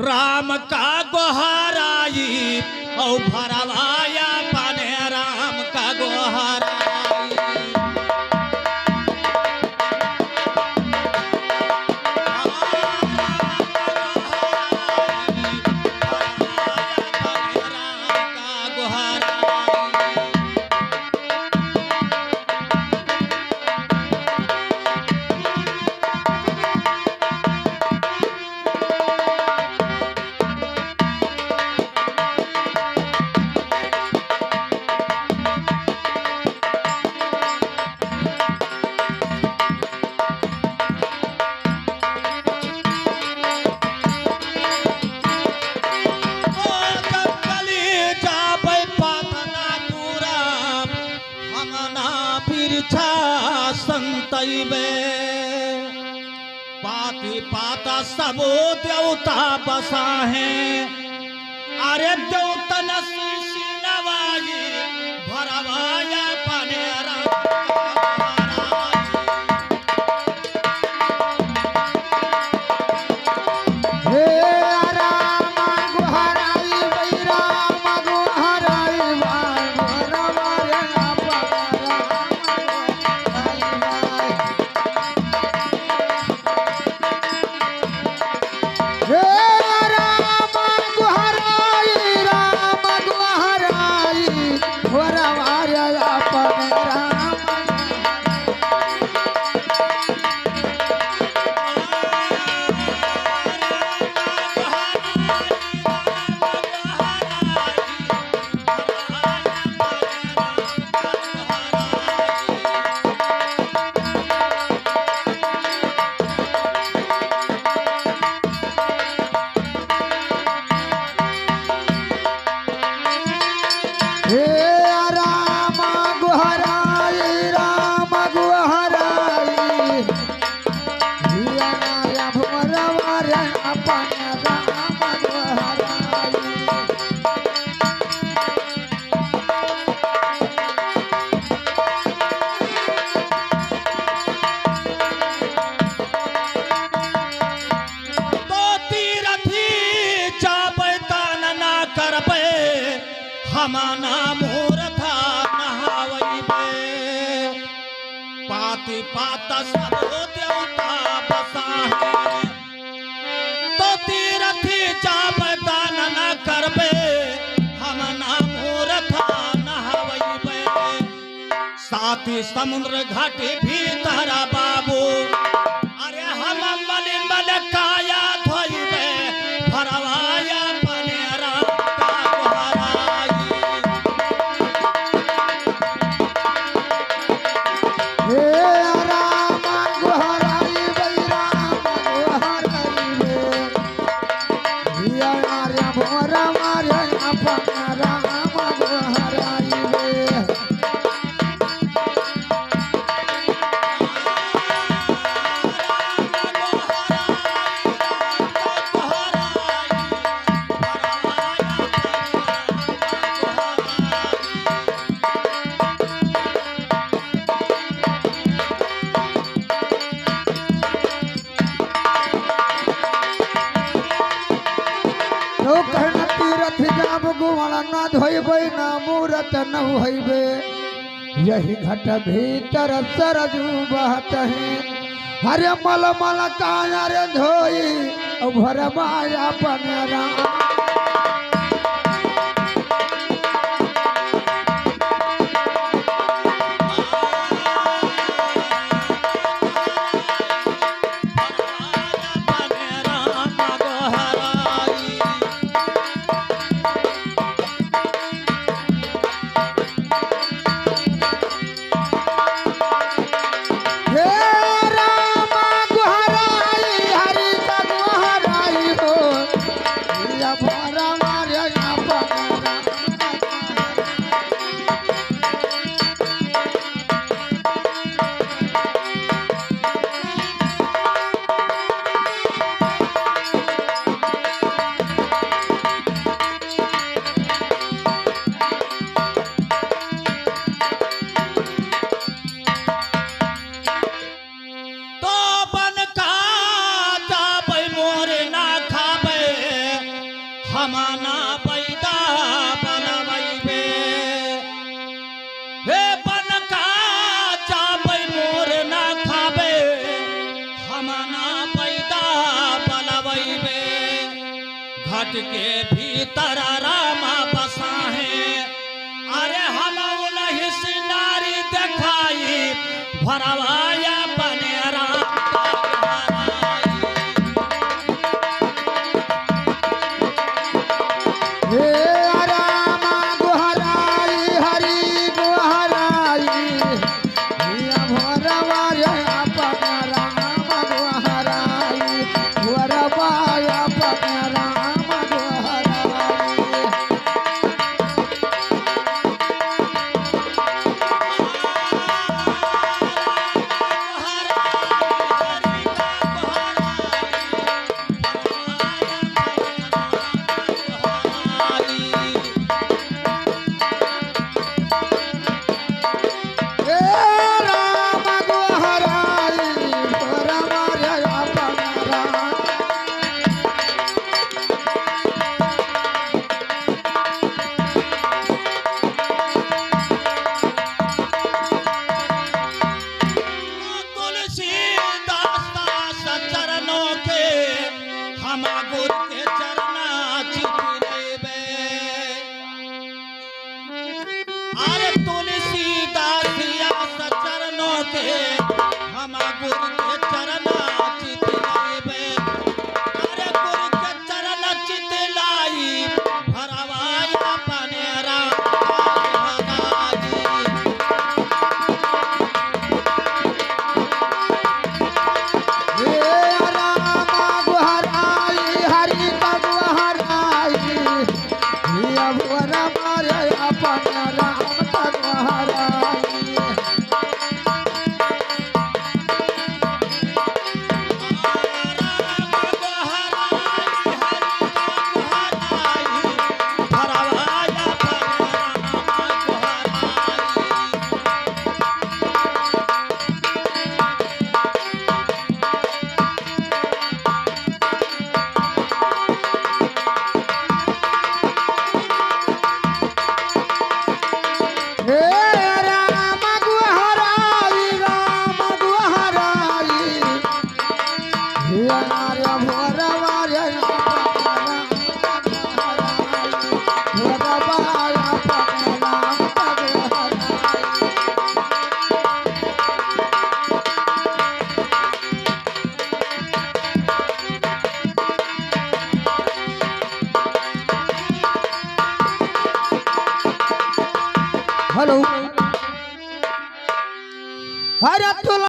राम का गोहराई औ भरवाया पाने राम का गोहराई। संतैबे पाती पाता सबो देवता बसा है। अरे देवतन शीशी नवाई भरवाया पनेरा हमाना मूर्था नहावैबे पाती पाता सब देवता बसा है। तो तीरथी जाप दान न करबे हमना मूर्था नहावैबे साथी समुद्र घाटी भीतर बाबू। अरे हम मलिमल काया धोइबे भरवाया पनेरा न धोइबे न मूरत न होइबे यही घट भीतर सरजू बहत है। हरे मल मल काया रे धोई भरवाया पनेरा भर हमाना पैदा बनवैबे हे बनका चापै मोर ना खाबे हमाना पैदा बनवैबे घट के भीतर रामा बसा है अरे हम उन्हीं सिनारी दिखाई भरवाया बने राम हे राम गुहराई हरि गुहराई हिया भरवाया अपन राम गुहराई भरवाया अपन राम गुहराई हे राम गुहराई भरवाया अपन राम तुलसीदास चरणों के हम गुरु के चरना चित लेबे अरे तुलसीदास चरणों के हम गुरु के चरना चित लेबे अरे गुरु के चरण चित लाई भरवाया बने राम महाराजी हे राम गुहराई हरि गुहराई हिया भरवाया अपन राम गुहराई हे राम गुहराई हिया नार्य भरवाया भरवाया अपन राम गुहराई हेलो अरे तुला